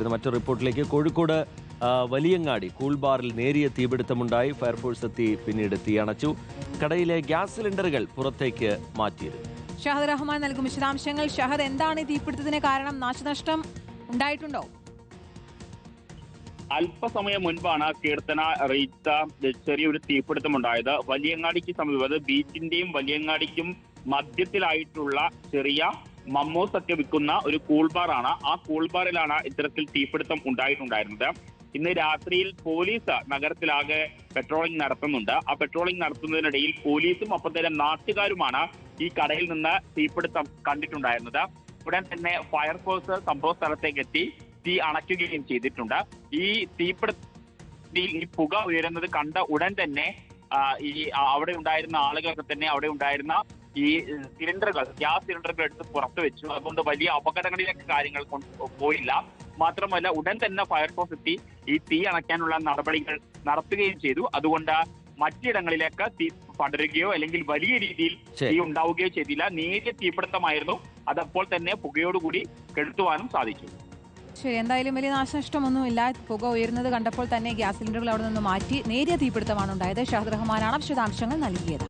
മറ്റൊരു റിപ്പോർട്ടിലേക്ക്. കോഴിക്കോട് വലിയങ്ങാടി കൂൾ ബാറിൽ നേരിയ തീപിടുത്തമുണ്ടായി. ഫയർഫോഴ്സ് എത്തി പിന്നീട് തീയണച്ചു. കടയിലെ ഗ്യാസ് സിലിണ്ടറുകൾ പുറത്തേക്ക് മാറ്റിയിരുന്നു. ഷഹദ് റഹ്മാൻ നൽകും വിശദാംശങ്ങൾ. ഷഹദ്, എന്താണ് ഈ തീപിടുത്തത്തിന് കാരണം? നാശനഷ്ടം ഉണ്ടായിട്ടുണ്ടോ? അല്പസമയം മുൻപാണ് കീർത്തന റീത്ത ചെറിയൊരു തീപിടുത്തമുണ്ടായത്. വലിയങ്ങാടിക്ക് സമീപം ബീച്ചിന്റെയും വലിയങ്ങാടിക്കും മധ്യത്തിലായിട്ടുള്ള ചെറിയ മമ്മൂസ് ഒക്കെ വിൽക്കുന്ന ഒരു കൂൾ ബാറാണ്. ആ കൂൾ ബാറിലാണ് ഇത്തരത്തിൽ തീപിടുത്തം ഉണ്ടായിട്ടുണ്ടായിരുന്നത്. ഇന്ന് രാത്രിയിൽ പോലീസ് നഗരത്തിലാകെ പെട്രോളിംഗ് നടത്തുന്നുണ്ട്. ആ പെട്രോളിംഗ് നടത്തുന്നതിനിടയിൽ പോലീസും ഒപ്പം തന്നെ നാട്ടുകാരുമാണ് ഈ കടയിൽ നിന്ന് തീപിടുത്തം കണ്ടിട്ടുണ്ടായിരുന്നത്. ഉടൻ തന്നെ ഫയർഫോഴ്സ് സംഭവ സ്ഥലത്തേക്ക് എത്തി തീ അണയ്ക്കുകയും ചെയ്തിട്ടുണ്ട്. ഈ തീപിടുത്തത്തിൽ ഈ പുക ഉയരുന്നത് കണ്ട ഉടൻ തന്നെ ഈ അവിടെ ഉണ്ടായിരുന്ന ആളുകളൊക്കെ തന്നെ അവിടെ ഉണ്ടായിരുന്ന ഈ സിലിണ്ടറുകൾ, ഗ്യാസ് സിലിണ്ടറുകൾ എടുത്ത് പുറത്തു വെച്ചു. അതുകൊണ്ട് വലിയ അപകടങ്ങളിലേക്ക് കാര്യങ്ങൾ പോയില്ല. മാത്രമല്ല, ഉടൻ തന്നെ ഫയർഫോഴ്സ് എത്തി ഈ തീ അണയ്ക്കാനുള്ള നടപടികൾ നടത്തുകയും ചെയ്തു. അതുകൊണ്ട് മറ്റിടങ്ങളിലേക്ക് തീ പടരുകയോ അല്ലെങ്കിൽ വലിയ രീതിയിൽ തീ ഉണ്ടാവുകയോ ചെയ്തില്ല. നേരിയ തീപിടുത്തമായിരുന്നു. അതപ്പോൾ തന്നെ പുകയോടുകൂടി കെടുത്തുവാനും സാധിച്ചു. ശരി, എന്തായാലും വലിയ നാശനഷ്ടമൊന്നുമില്ല. പുക ഉയരുന്നത് കണ്ടപ്പോൾ തന്നെ ഗ്യാസ് സിലിണ്ടറുകൾ അവിടെ നിന്ന് മാറ്റി. നേരിയ തീപിടുത്തമാണ് ഉണ്ടായത്. ഷഹദ് റഹ്മാനാണ് വിശദാംശങ്ങൾ നൽകിയത്.